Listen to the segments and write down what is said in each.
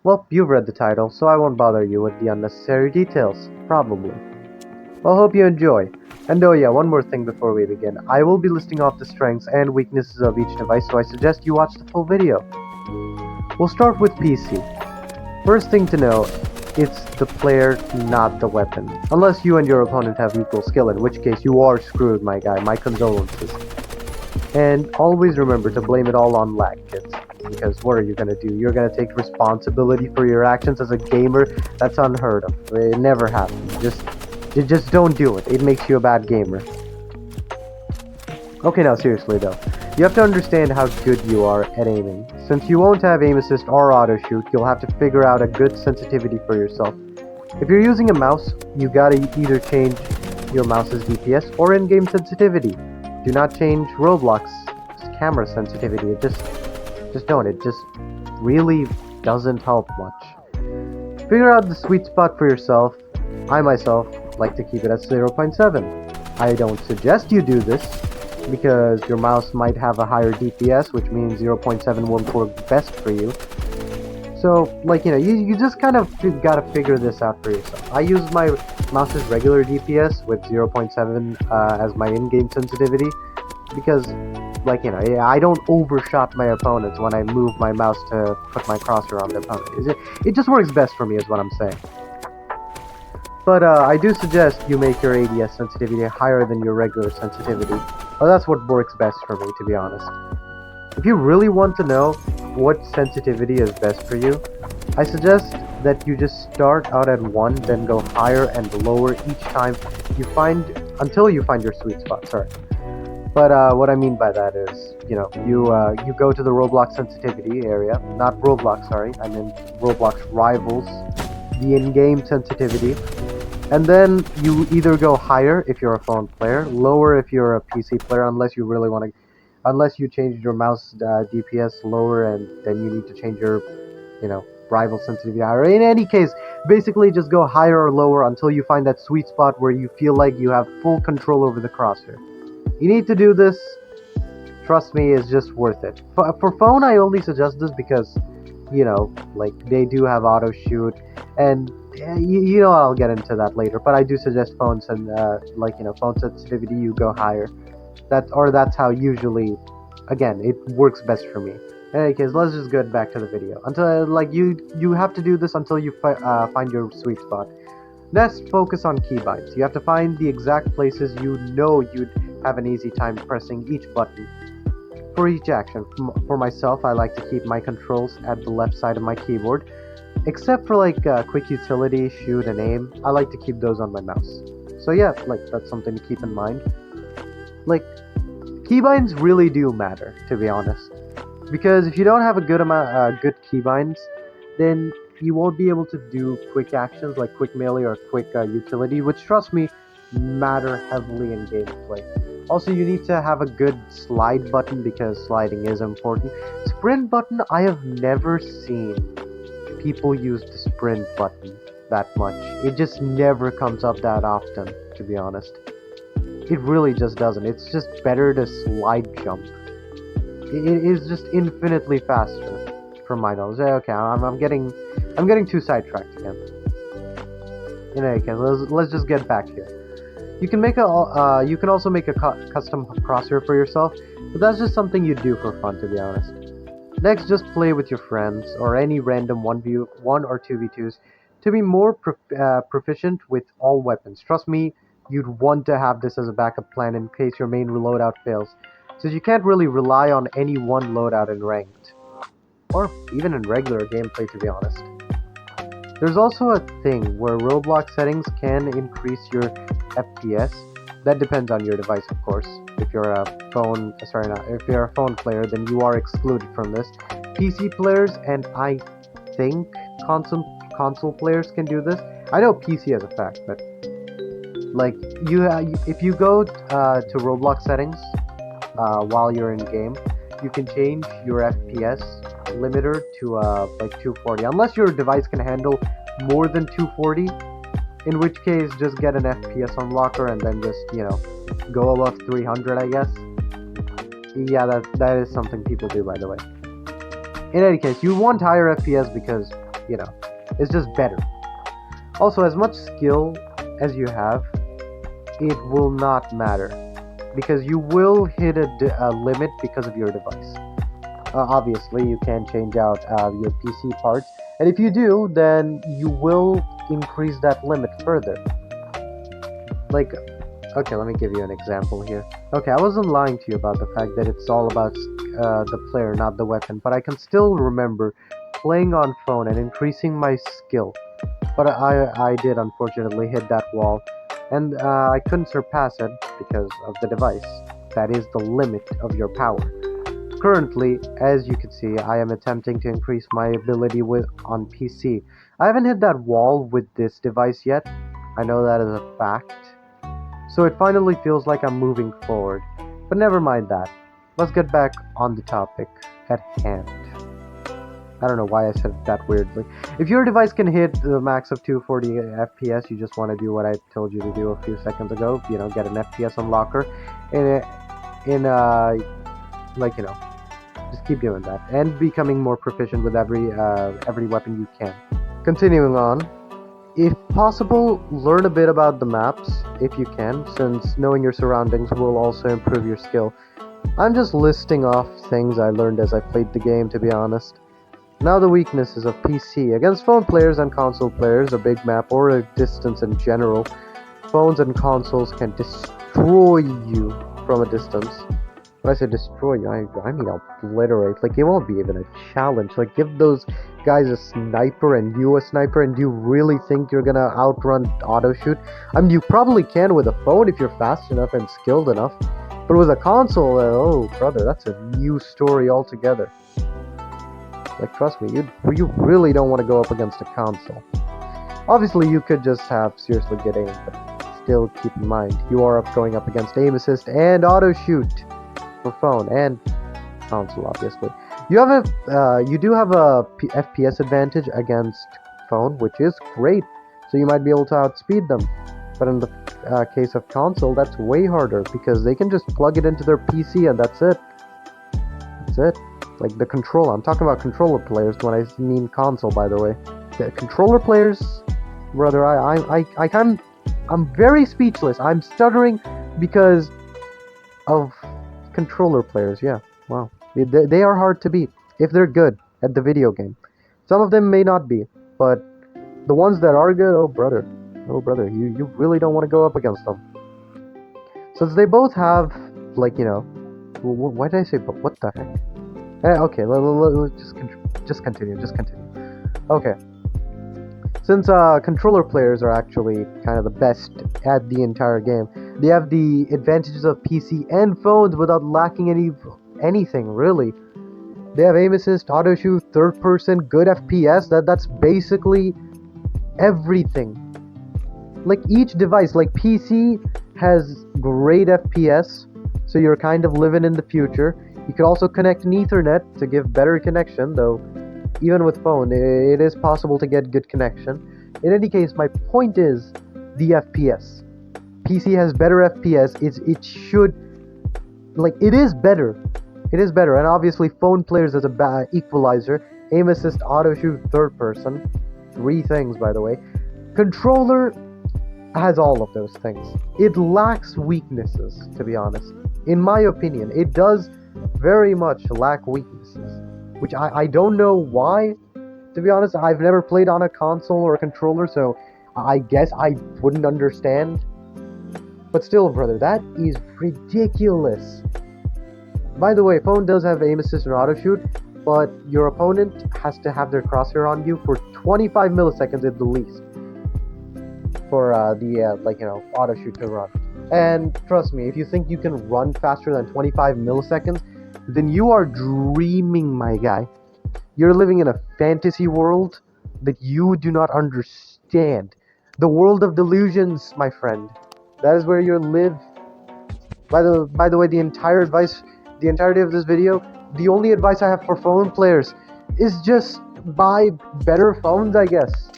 Well, you've read the title, so I won't bother you with the unnecessary details, probably. Well, hope you enjoy. And oh yeah, one more thing before we begin. I will be listing off the strengths and weaknesses of each device, so I suggest you watch the full video. We'll start with PC. First thing to know, it's the player, not the weapon. Unless you and your opponent have equal skill, in which case you are screwed, my guy. My condolences. And always remember to blame it all on lag, kids. Because what are you gonna do? You're gonna take responsibility for your actions as a gamer? That's unheard of. It never happens. Just don't do it. It makes you a bad gamer. Okay, now seriously though. You have to understand how good you are at aiming. Since you won't have aim assist or auto shoot, you'll have to figure out a good sensitivity for yourself. If you're using a mouse, you gotta either change your mouse's DPS or in-game sensitivity. Do not change Roblox camera sensitivity. Just don't. It just really doesn't help much. Figure out the sweet spot for yourself. I myself like to keep it at 0.7. I don't suggest you do this because your mouse might have a higher DPS, which means 0.7 won't work best for you. So, you just kind of gotta figure this out for yourself. I use my mouse's regular DPS with 0.7 as my in-game sensitivity because, I don't overshot my opponents when I move my mouse to put my crosshair on the opponent. It just works best for me, is what I'm saying. But I do suggest you make your ADS sensitivity higher than your regular sensitivity. Well, that's what works best for me, to be honest. If you really want to know what sensitivity is best for you, I suggest that you just start out at 1, then go higher and lower each time until you find your sweet spot, sorry. But what I mean by that is, you go to the Roblox sensitivity area, not Roblox, sorry, I mean Roblox Rivals, the in-game sensitivity, and then you either go higher if you're a phone player, lower if you're a PC player, unless you changed your mouse DPS lower, and then you need to change your, rival sensitivity higher. In any case, basically just go higher or lower until you find that sweet spot where you feel like you have full control over the crosshair. You need to do this. Trust me, it's just worth it. For phone, I only suggest this because, they do have auto shoot, and I'll get into that later. But I do suggest phones and phone sensitivity. You go higher. That's how usually, again, it works best for me. In any case, let's just get back to the video. Until you have to do this until you find your sweet spot. Next, focus on keybinds. You have to find the exact places you'd have an easy time pressing each button for each action. For myself, I like to keep my controls at the left side of my keyboard. Except for quick utility, shoot, and aim, I like to keep those on my mouse. So yeah, that's something to keep in mind. Keybinds really do matter, to be honest. Because if you don't have a good keybinds, then you won't be able to do quick actions like quick melee or quick utility, which, trust me, matter heavily in gameplay. Also, you need to have a good slide button because sliding is important. Sprint button, I have never seen people use the sprint button that much. It just never comes up that often, to be honest. It really just doesn't. It's just better to slide jump. It is just infinitely faster, from my knowledge. Okay, I'm getting too sidetracked again. In any case, let's just get back here. You can also make a custom crosshair for yourself, but that's just something you do for fun, to be honest. Next, just play with your friends or any random 1 or 2v2s to be more proficient with all weapons. Trust me, you'd want to have this as a backup plan in case your main loadout fails, since you can't really rely on any one loadout in ranked, or even in regular gameplay, to be honest. There's also a thing where Roblox settings can increase your FPS. That depends on your device, of course. If you're a phone player, then you are excluded from this. PC players and I think console players can do this. I know PC as a fact, but if you go to Roblox settings while you're in game, you can change your FPS limiter to 240, unless your device can handle more than 240, in which case just get an FPS unlocker and then just go above 300, I guess. Yeah, that is something people do, by the way. In any case, you want higher FPS because it's just better. Also, as much skill as you have, it will not matter, because you will hit a limit because of your device. Obviously, you can change out your PC parts, and if you do, then you will increase that limit further. Like, okay, let me give you an example here. Okay, I wasn't lying to you about the fact that it's all about the player, not the weapon, but I can still remember playing on phone and increasing my skill. But I did unfortunately hit that wall, and I couldn't surpass it because of the device. That is the limit of your power. Currently, as you can see, I am attempting to increase my ability on PC. I haven't hit that wall with this device yet. I know that is a fact. So it finally feels like I'm moving forward. But never mind that. Let's get back on the topic at hand. I don't know why I said it that weirdly. If your device can hit the max of 240 FPS, you just want to do what I told you to do a few seconds ago. Get an FPS unlocker, just keep doing that and becoming more proficient with every weapon you can. Continuing on, if possible, learn a bit about the maps if you can, since knowing your surroundings will also improve your skill. I'm just listing off things I learned as I played the game, to be honest. Now the weaknesses of PC. Against phone players and console players, a big map or a distance in general, phones and consoles can destroy you from a distance. When I say destroy you, I mean obliterate. Like, it won't be even a challenge. Like, give those guys a sniper and you a sniper, and you really think you're gonna outrun auto shoot? I mean, you probably can with a phone if you're fast enough and skilled enough. But with a console, oh brother, that's a new story altogether. Like, trust me, you really don't want to go up against a console. Obviously, you could just have seriously good aim, but still keep in mind, you are going up against aim assist and auto shoot for phone and console. Obviously, you do have a FPS advantage against phone, which is great. So you might be able to outspeed them. But in the case of console, that's way harder because they can just plug it into their PC and that's it. That's it. Like the controller. I'm talking about controller players when I mean console, by the way. The controller players, brother, I'm very speechless. I'm stuttering because of controller players. Yeah, wow. They are hard to beat if they're good at the video game. Some of them may not be, but the ones that are good, oh brother, you really don't want to go up against them. Since they both have, like, why did I say, but what the heck? Okay, let's just continue. Okay. Since controller players are actually kind of the best at the entire game, they have the advantages of PC and phones without lacking anything, really. They have aim assist, auto shoot, third person, good FPS. That's basically everything. Like each device, like PC has great FPS, so you're kind of living in the future. You could also connect an Ethernet to give better connection, though even with phone, it is possible to get good connection. In any case, my point is the FPS. PC has better FPS. It is better. It is better, and obviously phone players as a equalizer, aim assist, auto shoot, third person, 3 things by the way. Controller has all of those things. It lacks weaknesses, to be honest. In my opinion, it does very much lack weaknesses, which I don't know why, to be honest. I've never played on a console or a controller, so I guess I wouldn't understand. But still, brother, that is ridiculous. By the way, phone does have aim assist and auto shoot, but your opponent has to have their crosshair on you for 25 milliseconds at the least for auto shoot to run. And trust me, if you think you can run faster than 25 milliseconds, then you are dreaming, my guy. You're living in a fantasy world that you do not understand. The world of delusions, my friend. That is where you live. By the way, the entirety of this video, the only advice I have for phone players is just buy better phones, I guess.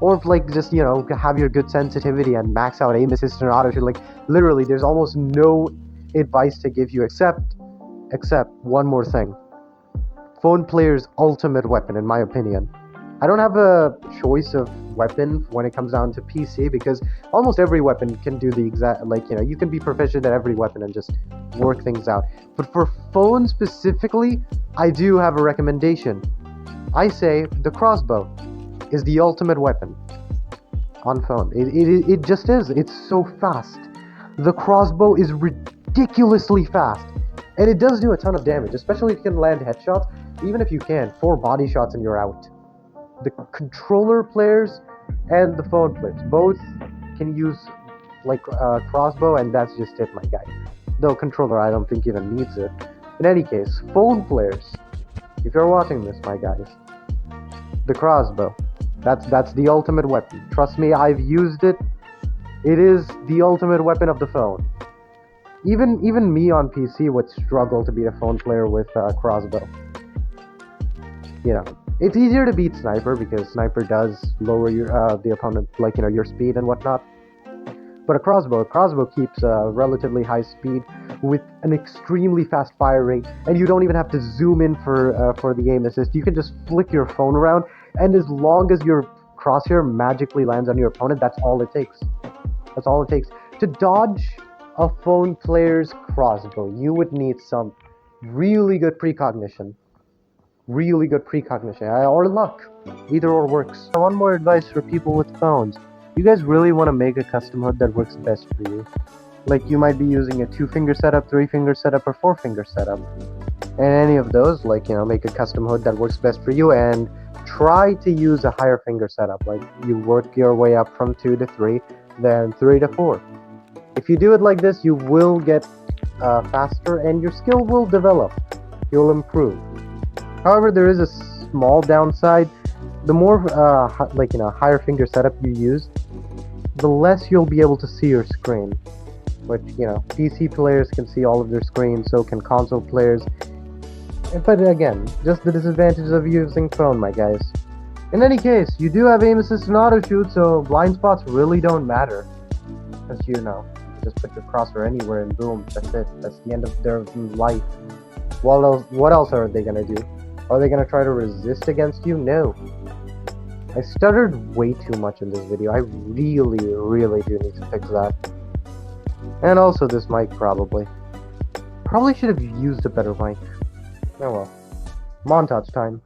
Or just have your good sensitivity and max out aim assist and auto shoot. Like literally, there's almost no advice to give you except one more thing. Phone player's ultimate weapon, in my opinion. I don't have a choice of weapon when it comes down to PC because almost every weapon can do the exact, like, you can be proficient at every weapon and just work things out. But for phone specifically, I do have a recommendation. I say the crossbow is the ultimate weapon on phone. It just is. It's so fast. The crossbow is ridiculously fast. And it does do a ton of damage, especially if you can land headshots. Even if you can, 4 body shots and you're out. The controller players and the phone players both can use like crossbow, and that's just it, my guy. Though controller, I don't think even needs it. In any case, phone players, if you're watching this, my guys, the crossbow, that's the ultimate weapon. Trust me, I've used it. It is the ultimate weapon of the phone. Even me on PC would struggle to beat a phone player with crossbow. It's easier to beat sniper because sniper does lower your the opponent, like, your speed and whatnot. But a crossbow keeps a relatively high speed with an extremely fast fire rate, and you don't even have to zoom in for the aim assist. You can just flick your phone around, and as long as your crosshair magically lands on your opponent, that's all it takes. That's all it takes. To dodge a phone player's crossbow, you would need some really good precognition. Or luck. Either or works. One more advice for people with phones. You guys really want to make a custom HUD that works best for you. Like, you might be using a 2-finger setup, 3-finger setup, or 4-finger setup. And any of those, like, make a custom HUD that works best for you, and try to use a higher finger setup. Like, you work your way up from 2 to 3, then 3 to 4. If you do it like this, you will get faster, and your skill will develop. You'll improve. However, there is a small downside. The more higher finger setup you use, the less you'll be able to see your screen. Which, PC players can see all of their screens, so can console players. But again, just the disadvantages of using phone, my guys. In any case, you do have aim assist and auto shoot, so blind spots really don't matter. As you just put your crosshair anywhere and boom, that's it. That's the end of their life. What else are they gonna do? Are they gonna try to resist against you? No. I stuttered way too much in this video. I really do need to fix that. And also this mic, probably. Probably should have used a better mic. Oh well. Montage time.